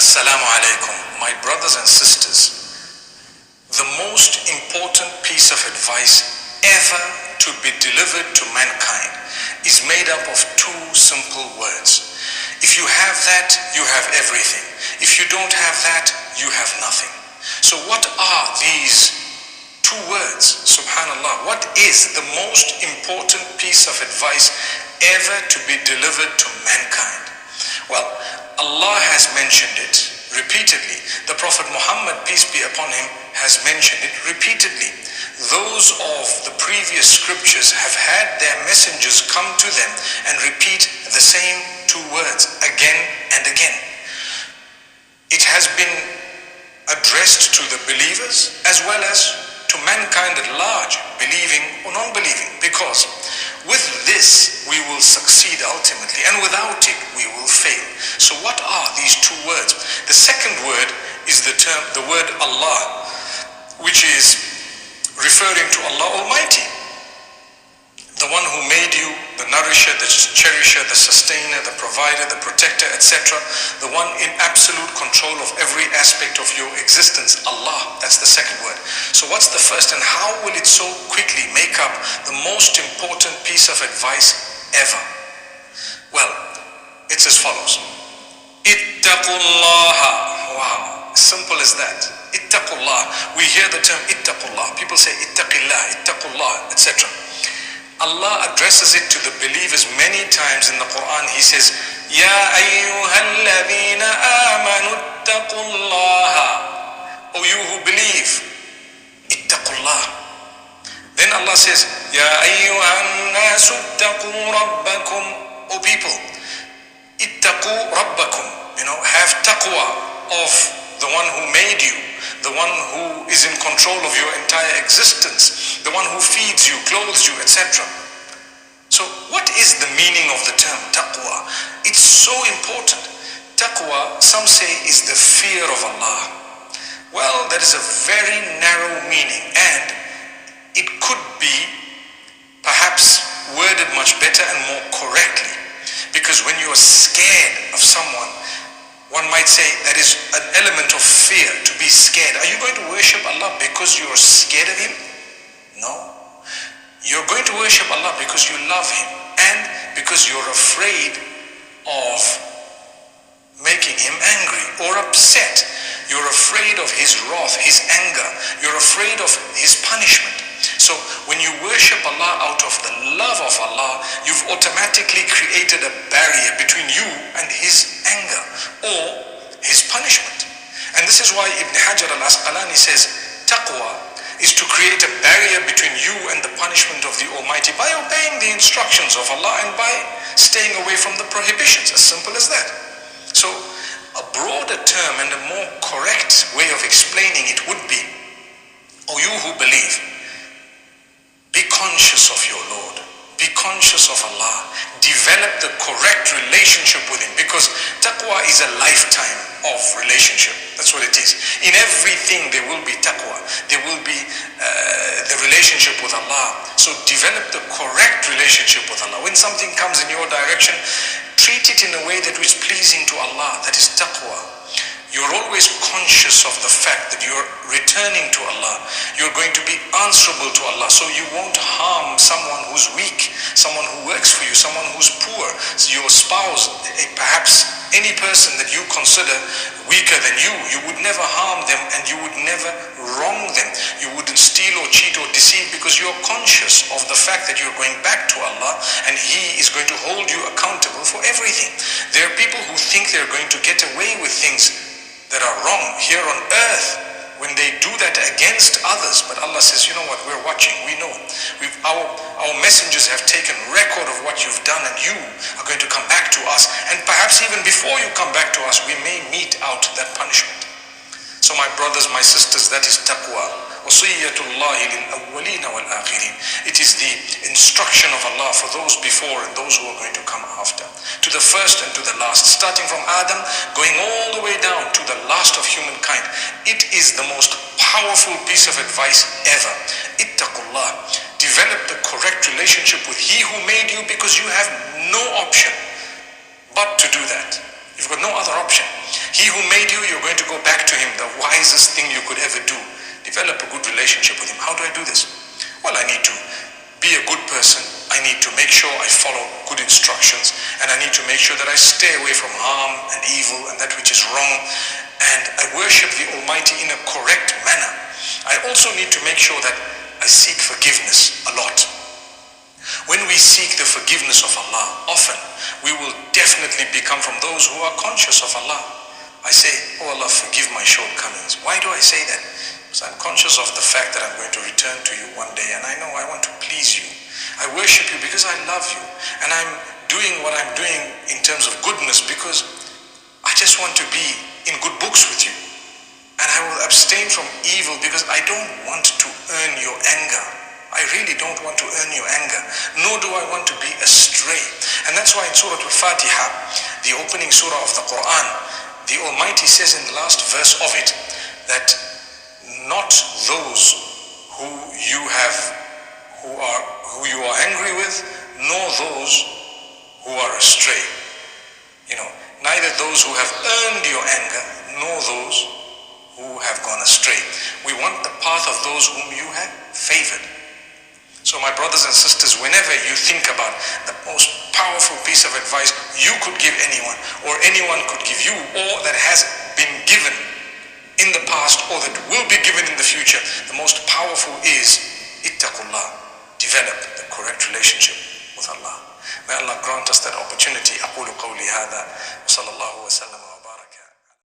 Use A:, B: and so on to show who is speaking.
A: Assalamoalikum, my brothers and sisters. The most important piece of advice ever to be delivered to mankind is made up of two simple words. If you have that, you have everything. If you don't have that, you have nothing. So what are these two words? Subhanallah, what is the most important piece of advice ever to be delivered to mankind? Well, Allah has mentioned it repeatedly. The Prophet Muhammad, peace be upon him, has mentioned it repeatedly. Those of the previous scriptures have had their messengers come to them and repeat the same two words again and again. It has been addressed to the believers as well as to mankind at large, believing or non-believing, because with this we will succeed ultimately, and without it we will fail. So what are these two words? The second word is the word Allah, which is referring to Allah Almighty, the one who made you, the nourisher, the cherisher, the sustainer, the provider, the protector, etc. The one in absolute control of every aspect of your existence, Allah. That's the second word. So what's the first, and how will it so quickly make up the most important piece of advice ever? Well, it's as follows. Ittaqullaha. Wow, simple as that. Ittaqullah. We hear the term ittaqullah. People say ittaqillah, ittaqullah, etc. Allah addresses it to the believers many times in the Quran. He says, Ya ayyuhalladhina amanu ittaqullaha. O you who believe, ittaqullah. Then Allah says, Ya ayyuhan nasu ittaqu rabbakum. O people, ittaqu rabbakum. Have taqwa of the one who made you, the one who is in control of your entire existence, the one who feeds you, clothes you, etc. So what is the meaning of the term taqwa? It's so important. Taqwa, some say, is the fear of Allah. Well, that is a very narrow meaning, and it could be perhaps worded much better and more correctly, because when you are scared of someone, one might say that is an element of fear, to be scared. Are you going to worship Allah because you are scared of Him? No. You're going to worship Allah because you love Him and because you're afraid of making Him angry or upset. You're afraid of His wrath, His anger. You're afraid of His punishment. So when you worship Allah out of the love of Allah, you've automatically created a barrier between you and His anger or His punishment. And this is why Ibn Hajar al-Asqalani says, taqwa is to create a barrier between you and the punishment of the Almighty by obeying the instructions of Allah and by staying away from the prohibitions. As simple as that. So a broader term and a more correct way of explaining it would be, O you who believe, be conscious of your Lord. Be conscious of Allah. Develop the correct relationship with Him, because taqwa is a lifetime of relationship. That's what it is. In everything there will be taqwa. There will be the relationship with Allah. So develop the correct relationship with Allah. When something comes in your direction, treat it in a way that is pleasing to Allah. That is taqwa. You're always conscious of the fact that you're returning to Allah. You're going to be answerable to Allah. So you won't harm someone who's weak, someone who works for you, someone who's poor, your spouse, perhaps any person that you consider weaker than you. You would never harm them and you would never wrong them. You wouldn't steal or cheat or deceive, because you're conscious of the fact that you're going back to Allah and He is going to hold you accountable for everything. There are people who think they're going to get away with things that are wrong here on earth when they do that against others. But Allah says, you know what, we're watching, we know. Our messengers have taken record of what you've done, and you are going to come back to us. And perhaps even before you come back to us, we may mete out that punishment. So my brothers, my sisters, that is taqwa. Wasiyatullahi lil-awwalin wal-akhirin. It is the instruction of Allah for those before and those who are going to come after. To the first and to the last, starting from Adam, going all the way down to the last of humankind. It is the most powerful piece of advice ever. Ittaqullah. Develop the correct relationship with He who made you, because you have no option but to do that. You've got no other option. He He who made you, you're going to go back to him, the wisest thing you could ever do. Develop a good relationship with him. How do I do this? Well, I need to be a good person. I need to make sure I follow good instructions, and I need to make sure that I stay away from harm and evil and that which is wrong, and I worship the Almighty in a correct manner. I also need to make sure that I seek forgiveness a lot. When we seek the forgiveness of Allah, often we will definitely become from those who are conscious of Allah. I say, oh Allah, forgive my shortcomings. Why do I say that? Because I'm conscious of the fact that I'm going to return to you one day, and I know I want to please you. I worship you because I love you, and I'm doing what I'm doing in terms of goodness because I just want to be in good books with you. And I will abstain from evil because I don't want to earn your anger. I really don't want to earn your anger, nor do I want to be astray. And that's why in Surah Al-Fatiha, the opening surah of the Quran, the Almighty says in the last verse of it that not those who you are angry with, nor those who are astray. Neither those who have earned your anger, nor those who have gone astray. We want the path of those whom you have favored. So my brothers and sisters, whenever you think about the most powerful piece of advice you could give anyone, or anyone could give you, or that has been given in the past, or that will be given in the future, the most powerful is ittaqullah. Develop the correct relationship with Allah. May Allah grant us that opportunity. أقول قولي هذا وصلى الله وسلم